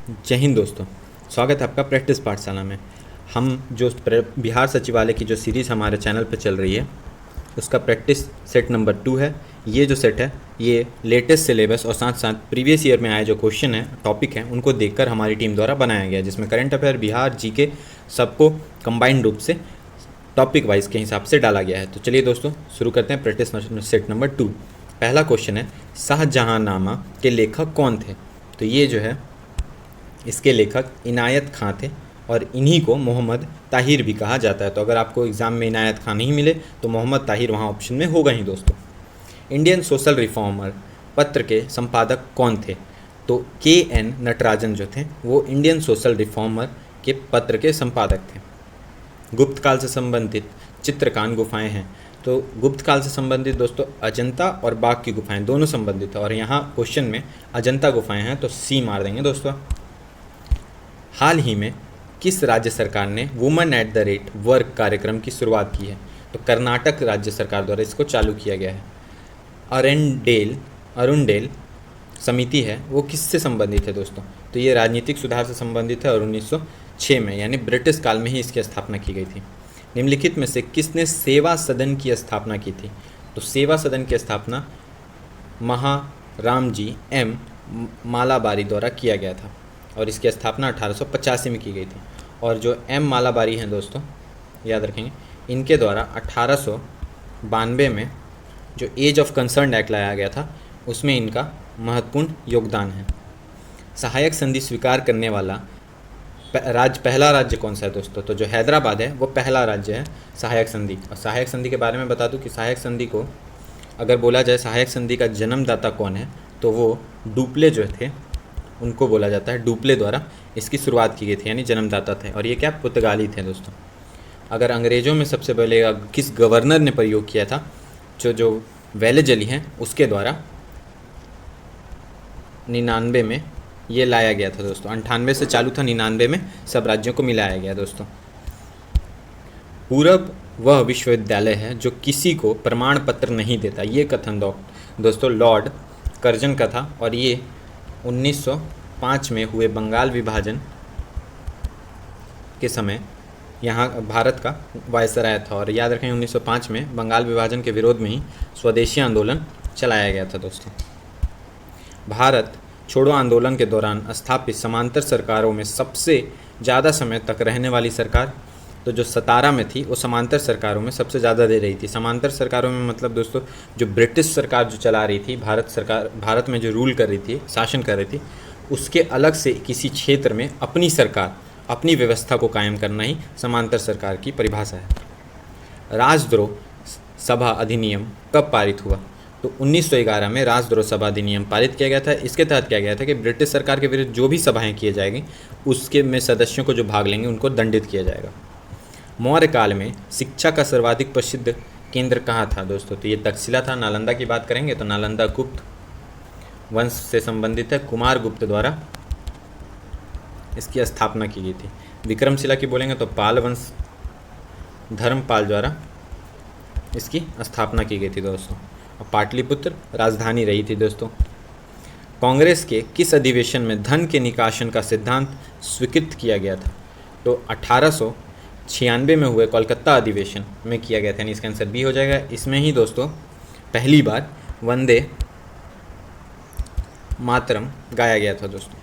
जय हिंद दोस्तों। स्वागत है आपका प्रैक्टिस पाठशाला में। हम जो बिहार सचिवालय की जो सीरीज़ हमारे चैनल पर चल रही है उसका प्रैक्टिस सेट नंबर 2 है। ये जो सेट है ये लेटेस्ट सिलेबस और साथ साथ प्रीवियस ईयर में आए जो क्वेश्चन है, टॉपिक हैं, उनको देखकर हमारी टीम द्वारा बनाया गया है, जिसमें करंट अफेयर, बिहार, जीके सबको कंबाइंड रूप से टॉपिक वाइज के हिसाब से डाला गया है। तो चलिए दोस्तों शुरू करते हैं प्रैक्टिस सेट नंबर 2। पहला क्वेश्चन है, शाहजहांनामा के लेखक कौन थे? तो ये जो है इसके लेखक इनायत खां थे और इन्हीं को मोहम्मद ताहिर भी कहा जाता है। तो अगर आपको एग्ज़ाम में इनायत खां नहीं मिले तो मोहम्मद ताहिर वहाँ ऑप्शन में होगा ही दोस्तों। इंडियन सोशल रिफॉर्मर पत्र के संपादक कौन थे? तो KN नटराजन जो थे वो इंडियन सोशल रिफॉर्मर के पत्र के संपादक थे। गुप्त काल से संबंधित चित्रकान गुफाएं हैं। तो गुप्त काल से संबंधित दोस्तों अजंता और बाघ की गुफाएं दोनों संबंधित है और यहाँ क्वेश्चन में अजंता गुफाएं हैं तो C मार देंगे दोस्तों। हाल ही में किस राज्य सरकार ने women at the rate work कार्यक्रम की शुरुआत की है? तो कर्नाटक राज्य सरकार द्वारा इसको चालू किया गया है। अरुणडेल समिति है वो किससे संबंधित है दोस्तों? तो ये राजनीतिक सुधार से संबंधित है और 1906 में यानी ब्रिटिश काल में ही इसकी स्थापना की गई थी। निम्नलिखित में से किसने सेवा सदन की स्थापना की थी? तो सेवा सदन की स्थापना महारामजी M मालाबारी द्वारा किया गया था और इसकी स्थापना 1885 में की गई थी। और जो M मालाबारी हैं दोस्तों याद रखेंगे, इनके द्वारा 1892 में जो एज ऑफ कंसर्न एक्ट लाया गया था उसमें इनका महत्वपूर्ण योगदान है। सहायक संधि स्वीकार करने वाला पहला राज्य कौन सा है दोस्तों? तो जो हैदराबाद है वो पहला राज्य है सहायक संधि। और सहायक संधि के बारे में बता दूं कि सहायक संधि को अगर बोला जाए सहायक संधि का जन्मदाता कौन है तो वो डुप्ले जो थे उनको बोला जाता है। डुप्ले द्वारा इसकी शुरुआत की गई थी यानी जन्मदाता थे और ये क्या पुर्तगाली थे दोस्तों। अगर अंग्रेज़ों में सबसे पहले किस गवर्नर ने प्रयोग किया था? जो वेलेजली हैं उसके द्वारा 99 में ये लाया गया था दोस्तों। 98 से चालू था, 99 में सब राज्यों को मिलाया गया दोस्तों। पूरब वह विश्वविद्यालय है जो किसी को प्रमाण पत्र नहीं देता। ये कथन दोस्तों लॉर्ड कर्जन का था और ये 1905 में हुए बंगाल विभाजन के समय यहाँ भारत का वायसराय था। और याद रखें 1905 में बंगाल विभाजन के विरोध में ही स्वदेशी आंदोलन चलाया गया था दोस्तों। भारत छोड़ो आंदोलन के दौरान स्थापित समांतर सरकारों में सबसे ज़्यादा समय तक रहने वाली सरकार तो जो 17 में थी वो समांतर सरकारों में सबसे ज़्यादा दे रही थी। समांतर सरकारों में मतलब दोस्तों जो ब्रिटिश सरकार जो चला रही थी, भारत में जो रूल कर रही थी, शासन कर रही थी, उसके अलग से किसी क्षेत्र में अपनी सरकार, अपनी व्यवस्था को कायम करना ही समांतर सरकार की परिभाषा है। राजद्रोह सभा अधिनियम कब पारित हुआ? तो 1911 में राजद्रोह सभा अधिनियम पारित किया गया था। इसके तहत क्या गया था कि ब्रिटिश सरकार के विरुद्ध जो भी सभाएं किए जाएंगी उसके में सदस्यों को जो भाग लेंगे उनको दंडित किया जाएगा। मौर्य काल में शिक्षा का सर्वाधिक प्रसिद्ध केंद्र कहाँ था दोस्तों? तो ये तक्षशिला था। नालंदा की बात करेंगे तो नालंदा गुप्त वंश से संबंधित है। कुमार गुप्त द्वारा इसकी स्थापना की गई थी। विक्रमशिला की बोलेंगे तो पाल वंश धर्मपाल द्वारा इसकी स्थापना की गई थी दोस्तों। और पाटलिपुत्र राजधानी रही थी दोस्तों। कांग्रेस के किस अधिवेशन में धन के निकासन का सिद्धांत स्वीकृत किया गया था? तो 1896 में हुए कोलकाता अधिवेशन में किया गया था यानी इसका आंसर बी हो जाएगा। इसमें ही दोस्तों पहली बार वंदे मातरम गाया गया था दोस्तों।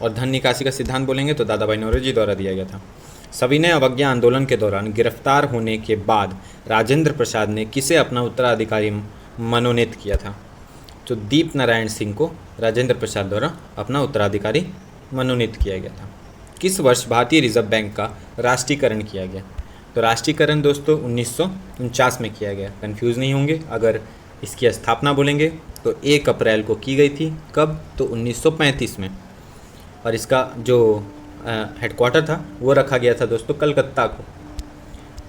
और धन निकासी का सिद्धांत बोलेंगे तो दादा भाई नौरोजी द्वारा दिया गया था। सविनय अवज्ञा आंदोलन के दौरान गिरफ्तार होने के बाद राजेंद्र प्रसाद ने किसे अपना उत्तराधिकारी मनोनीत किया था? तो दीप नारायण सिंह को राजेंद्र प्रसाद द्वारा अपना उत्तराधिकारी मनोनीत किया गया था। किस वर्ष भारतीय रिजर्व बैंक का राष्ट्रीयकरण किया गया? तो राष्ट्रीयकरण दोस्तों 1949 में किया गया। कंफ्यूज नहीं होंगे। अगर इसकी स्थापना बोलेंगे तो 1 अप्रैल को की गई थी। कब? तो 1935 में। और इसका जो हेडक्वार्टर था वो रखा गया था दोस्तों कलकत्ता को।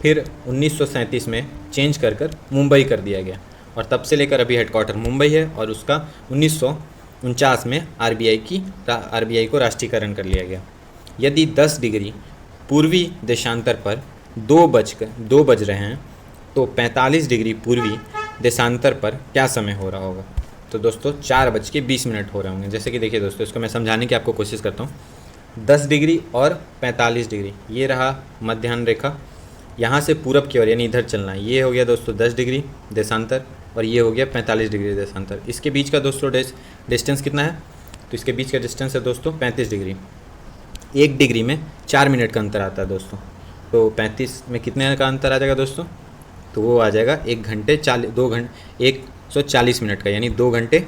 फिर 1937 में चेंज कर मुंबई कर दिया गया और तब से लेकर अभी हेडक्वार्टर मुंबई है। और उसका 1949 में आरबीआई को राष्ट्रीयकरण कर लिया गया। यदि 10 डिग्री पूर्वी देशांतर पर 2 बज रहे हैं तो 45 डिग्री पूर्वी देशांतर पर क्या समय हो रहा होगा? तो दोस्तों 4:20 हो रहे होंगे। जैसे कि देखिए दोस्तों, इसको मैं समझाने की आपको कोशिश करता हूँ। 10 डिग्री और 45 डिग्री, ये रहा मध्याह्न रेखा। यहाँ से पूरब की ओर यानी इधर चलना है। ये हो गया दोस्तों 10 डिग्री देशांतर और ये हो गया 45 डिग्री देशांतर। इसके बीच का दोस्तों डिस्टेंस कितना है? तो इसके बीच का डिस्टेंस है दोस्तों 35 डिग्री। 1 डिग्री में 4 मिनट का अंतर आता है दोस्तों। तो 35 में कितने का अंतर आ जाएगा दोस्तों? तो वो आ जाएगा 140 मिनट का, यानी 2 घंटे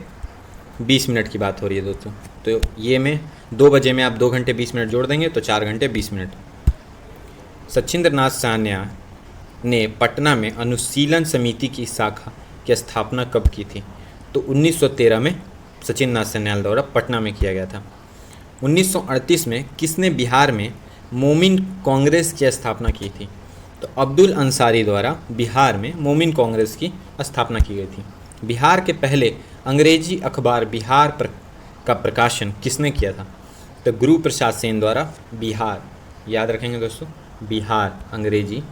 20 मिनट की बात हो रही है दोस्तों। तो ये में 2 बजे में आप 2 घंटे 20 मिनट जोड़ देंगे तो 4 घंटे 20 मिनट। सचिंद्र नाथ सान्याल ने पटना में अनुशीलन समिति की शाखा की स्थापना कब की थी? तो 1913 में सचिंद्र नाथ सान्याल द्वारा पटना में किया गया था। 1938 में किसने बिहार में मोमिन कांग्रेस की स्थापना की थी? तो अब्दुल अंसारी द्वारा बिहार में मोमिन कांग्रेस की स्थापना की गई थी। बिहार के पहले अंग्रेजी अखबार बिहार का प्रकाशन किसने किया था? तो गुरु प्रसाद सेन द्वारा बिहार, याद रखेंगे दोस्तों, बिहार अंग्रेजी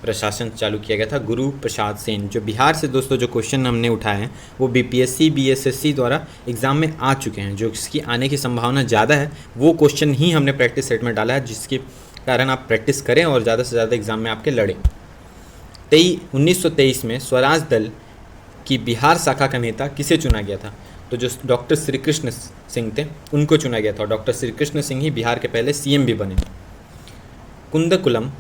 प्रशासन चालू किया गया था गुरु प्रसाद सेन। जो बिहार से दोस्तों जो क्वेश्चन हमने उठाए हैं वो बीपीएससी बीएसएससी द्वारा एग्ज़ाम में आ चुके हैं। जो इसकी आने की संभावना ज़्यादा है वो क्वेश्चन ही हमने प्रैक्टिस सेट में डाला है, जिसके कारण आप प्रैक्टिस करें और ज़्यादा से ज़्यादा एग्ज़ाम में आपके लड़े। 1923 में स्वराज दल की बिहार शाखा का नेता किसे चुना गया था? तो जो डॉक्टर श्री कृष्ण सिंह थे उनको चुना गया था। डॉक्टर श्री कृष्ण सिंह ही बिहार के पहले सीएम भी बने। कुंदकुलम,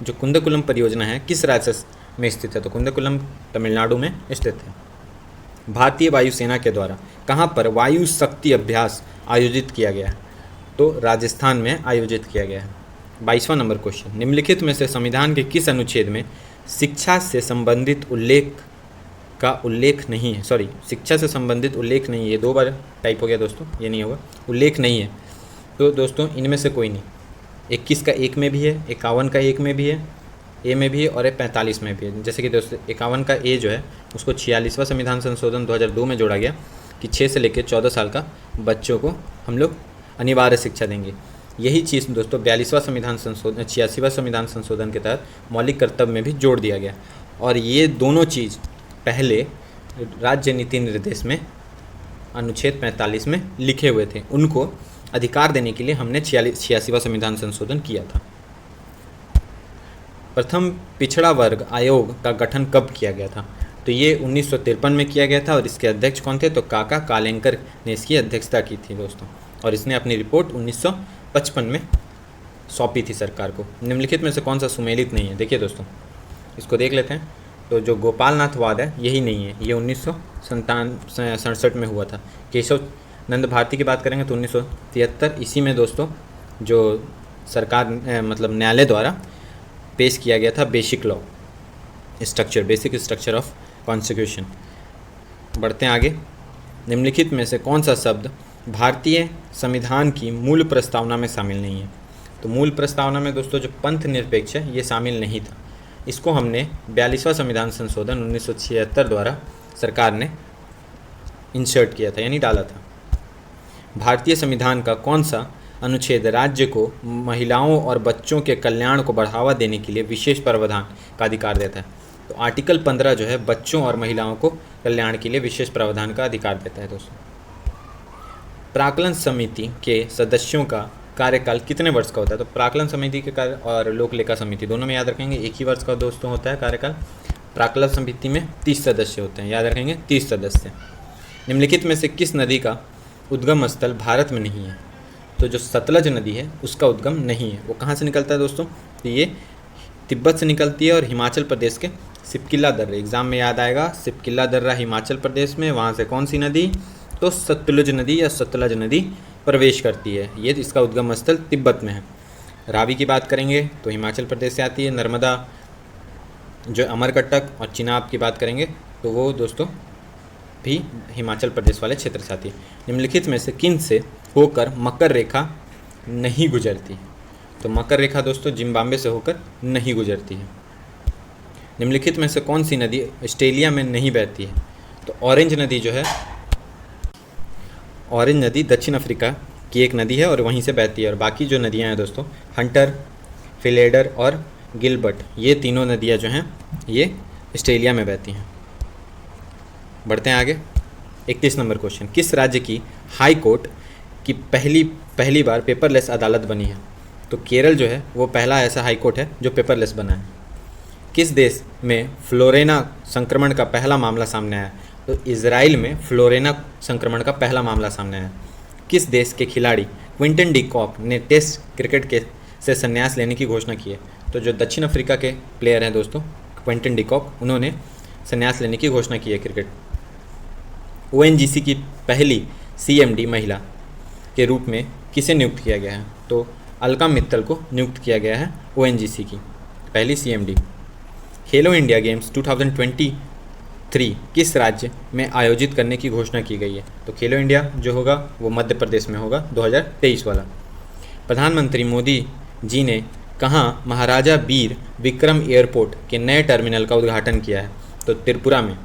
जो कुंदकुलम परियोजना है किस राज्य में स्थित है? तो कुंदकुलम तमिलनाडु में स्थित है। भारतीय वायुसेना के द्वारा कहाँ पर वायु शक्ति अभ्यास आयोजित किया गया है? तो राजस्थान में आयोजित किया गया है। 22वां नंबर क्वेश्चन, निम्नलिखित में से संविधान के किस अनुच्छेद में शिक्षा से संबंधित उल्लेख नहीं है? शिक्षा से संबंधित उल्लेख नहीं है। ये 2 बार टाइप हो गया दोस्तों, ये नहीं होगा, उल्लेख नहीं है। तो दोस्तों इनमें से कोई नहीं। 21 का 1 में भी है, 51 का 1 में भी है, ए में भी है और 45 में भी है। जैसे कि दोस्तों 51 का ए जो है उसको 46वां संविधान संशोधन 2002 में जोड़ा गया कि 6 से लेकर 14 साल का बच्चों को हम लोग अनिवार्य शिक्षा देंगे। यही चीज़ दोस्तों 42वां संविधान संशोधन 86वां संविधान संशोधन के तहत मौलिक कर्तव्य में भी जोड़ दिया गया। और ये दोनों चीज़ पहले राज्य नीति निर्देश में अनुच्छेद 45 में लिखे हुए थे। उनको अधिकार देने के लिए हमने 86वां संविधान संशोधन किया था। प्रथम पिछड़ा वर्ग आयोग का गठन कब किया गया था? तो ये 1953 में किया गया था और इसके अध्यक्ष कौन थे? तो काका कालेंकर ने इसकी अध्यक्षता की थी दोस्तों। और इसने अपनी रिपोर्ट 1955 में सौंपी थी सरकार को। निम्नलिखित में से कौन सा सुमेलित नहीं है? देखिए दोस्तों इसको देख लेते हैं। तो जो गोपालनाथ वाद है यही नहीं है, ये 1967 में हुआ था। केशव नंद भारती की बात करेंगे तो 1973 इसी में दोस्तों जो सरकार मतलब न्यायालय द्वारा पेश किया गया था बेसिक स्ट्रक्चर ऑफ कॉन्स्टिट्यूशन। बढ़ते हैं आगे। निम्नलिखित में से कौन सा शब्द भारतीय संविधान की मूल प्रस्तावना में शामिल नहीं है? तो मूल प्रस्तावना में दोस्तों जो पंथ निरपेक्ष है ये शामिल नहीं था। इसको हमने 42वां संविधान संशोधन 1976 द्वारा सरकार ने इंसर्ट किया था, यानी डाला था। भारतीय संविधान का कौन सा अनुच्छेद राज्य को महिलाओं और बच्चों के कल्याण को बढ़ावा देने के लिए विशेष प्रावधान का अधिकार देता है? तो आर्टिकल 15 जो है बच्चों और महिलाओं को कल्याण के लिए विशेष प्रावधान का अधिकार देता है दोस्तों। प्राक्कलन समिति के सदस्यों का कार्यकाल कितने वर्ष का होता है? तो प्राक्कलन समिति के कार्य और लोक लेखा समिति दोनों में याद रखेंगे एक ही वर्ष का दोस्तों होता है कार्यकाल। प्राक्कलन समिति में 30 सदस्य होते हैं, याद रखेंगे 30 सदस्य। निम्नलिखित में से किस नदी का उद्गम स्थल भारत में नहीं है? तो जो सतलज नदी है उसका उद्गम नहीं है। वो कहाँ से निकलता है दोस्तों? तो ये तिब्बत से निकलती है और हिमाचल प्रदेश के सिपकिला दर्रा, एग्जाम में याद आएगा, सिपकिला दर्रा हिमाचल प्रदेश में। वहाँ से कौन सी नदी? तो सतलुज नदी या सतलज नदी प्रवेश करती है। ये इसका उद्गम स्थल तिब्बत में है। रावी की बात करेंगे तो हिमाचल प्रदेश से आती है। नर्मदा जो अमरकंटक और चिनाब की बात करेंगे तो वो दोस्तों भी हिमाचल प्रदेश वाले क्षेत्र से आती है। निम्नलिखित में से किन से होकर मकर रेखा नहीं गुजरती? तो मकर रेखा दोस्तों जिम्बाब्वे से होकर नहीं गुजरती है। निम्नलिखित में से कौन सी नदी ऑस्ट्रेलिया में नहीं बहती है? तो ऑरेंज नदी जो है, ऑरेंज नदी दक्षिण अफ्रीका की एक नदी है और वहीं से बहती है। और बाकी जो नदियां हैं दोस्तों हंटर, फिलेडर और गिलबर्ट, ये तीनों नदियां जो हैं ये ऑस्ट्रेलिया में बहती हैं। बढ़ते हैं आगे। 31 नंबर क्वेश्चन, किस राज्य की हाई कोर्ट की पहली बार पेपरलेस अदालत बनी है? तो केरल जो है वो पहला ऐसा हाई कोर्ट है जो पेपरलेस बना है। किस देश में फ्लोरेना संक्रमण का पहला मामला सामने आया? तो इजराइल में फ्लोरेना संक्रमण का पहला मामला सामने आया। किस देश के खिलाड़ी क्विंटन डी कॉक ने टेस्ट क्रिकेट के से संन्यास लेने की घोषणा की है? तो जो दक्षिण अफ्रीका के प्लेयर हैं दोस्तों, क्विंटन डी कॉक, उन्होंने संन्यास लेने की घोषणा की है क्रिकेट। ओएनजीसी की पहली सीएमडी महिला के रूप में किसे नियुक्त किया गया है? तो अलका मित्तल को नियुक्त किया गया है ओएनजीसी की पहली सीएमडी। खेलो इंडिया गेम्स 2023 किस राज्य में आयोजित करने की घोषणा की गई है? तो खेलो इंडिया जो होगा वो मध्य प्रदेश में होगा 2023 वाला। प्रधानमंत्री मोदी जी ने कहाँ महाराजा वीर विक्रम एयरपोर्ट के नए टर्मिनल का उद्घाटन किया है? तो त्रिपुरा में।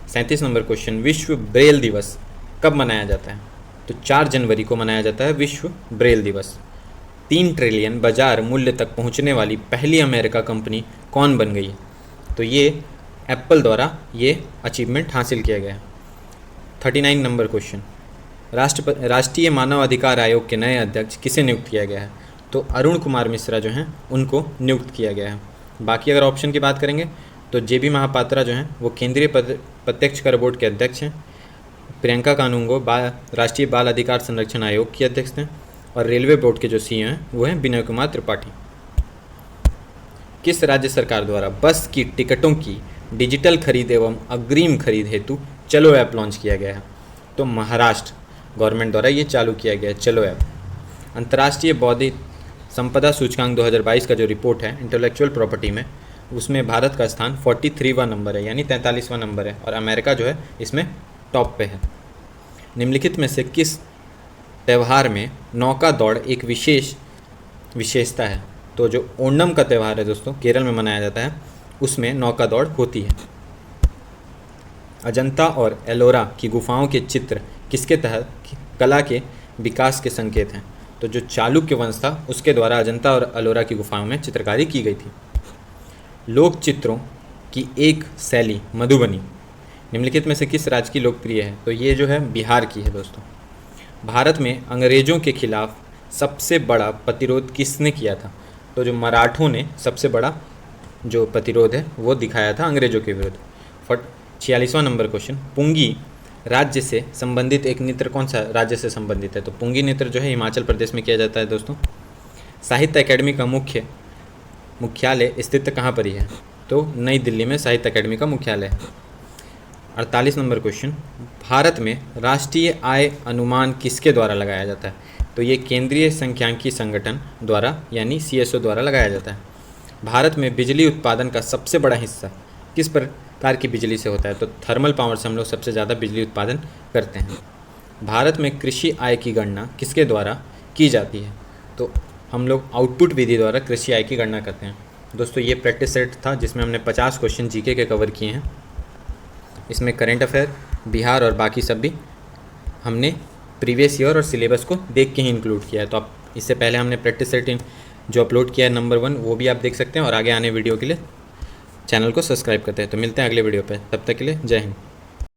37 नंबर क्वेश्चन, विश्व ब्रेल दिवस कब मनाया जाता है? तो 4 जनवरी को मनाया जाता है विश्व ब्रेल दिवस। 3 ट्रिलियन बाजार मूल्य तक पहुंचने वाली पहली अमेरिका कंपनी कौन बन गई है? तो ये एप्पल द्वारा ये अचीवमेंट हासिल किया गया है। 39 नंबर क्वेश्चन, राष्ट्रीय मानव अधिकार आयोग के नए अध्यक्ष किसे नियुक्त किया गया है? तो अरुण कुमार मिश्रा जो हैं उनको नियुक्त किया गया है। बाकी अगर ऑप्शन की बात करेंगे तो जेबी महापात्रा जो हैं वो केंद्रीय प्रत्यक्ष कर बोर्ड के अध्यक्ष हैं। प्रियंका कानूंगो राष्ट्रीय बाल अधिकार संरक्षण आयोग की अध्यक्ष हैं। और रेलवे बोर्ड के जो सीईओ हैं वो हैं विनय कुमार त्रिपाठी। किस राज्य सरकार द्वारा बस की टिकटों की डिजिटल खरीद एवं अग्रिम खरीद हेतु चलो ऐप लॉन्च किया गया है? तो महाराष्ट्र गवर्नमेंट द्वारा ये चालू किया गया है चलो ऐप। अंतर्राष्ट्रीय बौद्धिक संपदा सूचकांक 2022 का जो रिपोर्ट है इंटेलेक्चुअल प्रॉपर्टी में, उसमें भारत का स्थान 43वां नंबर है, यानी 43वां नंबर है, और अमेरिका जो है इसमें टॉप पे है। निम्नलिखित में से किस त्यौहार में नौका दौड़ एक विशेषता है? तो जो ओणम का त्यौहार है दोस्तों, केरल में मनाया जाता है, उसमें नौका दौड़ होती है। अजंता और एलोरा की गुफाओं के चित्र किसके तहत कला के विकास के संकेत हैं? तो जो चालुक्य वंश था उसके द्वारा अजंता और एलोरा की गुफाओं में चित्रकारी की गई थी। लोक चित्रों की एक शैली मधुबनी निम्नलिखित में से किस राज्य की लोकप्रिय है? तो ये जो है बिहार की है दोस्तों। भारत में अंग्रेजों के खिलाफ सबसे बड़ा प्रतिरोध किसने किया था? तो जो मराठों ने सबसे बड़ा जो प्रतिरोध है वो दिखाया था अंग्रेजों के विरुद्ध। 46वां नंबर क्वेश्चन, पुंगी राज्य से संबंधित एक नृत्य कौन सा राज्य से संबंधित है? तो पुंगी नृत्य जो है हिमाचल प्रदेश में किया जाता है दोस्तों। साहित्य अकेडमी का मुख्यालय स्थित कहाँ पर ही है? तो नई दिल्ली में साहित्य अकेडमी का मुख्यालय है। 48 नंबर क्वेश्चन, भारत में राष्ट्रीय आय अनुमान किसके द्वारा लगाया जाता है? तो ये केंद्रीय सांख्यिकी संगठन द्वारा यानी CSO द्वारा लगाया जाता है। भारत में बिजली उत्पादन का सबसे बड़ा हिस्सा किस प्रकार की बिजली से होता है? तो थर्मल पावर से हम लोग सबसे ज़्यादा बिजली उत्पादन करते हैं। भारत में कृषि आय की गणना किसके द्वारा की जाती है? तो हम लोग आउटपुट विधि द्वारा कृषि आय की गणना करते हैं। दोस्तों ये प्रैक्टिस सेट था जिसमें हमने 50 क्वेश्चन जीके के कवर किए हैं। इसमें करंट अफेयर, बिहार और बाकी सब भी हमने प्रीवियस ईयर और सिलेबस को देख के ही इंक्लूड किया है। तो आप इससे पहले हमने प्रैक्टिस सेट जो अपलोड किया है नंबर 1 वो भी आप देख सकते हैं, और आगे आने वीडियो के लिए चैनल को सब्सक्राइब करते हैं। तो मिलते हैं अगले वीडियो पे, तब तक के लिए जय हिंद।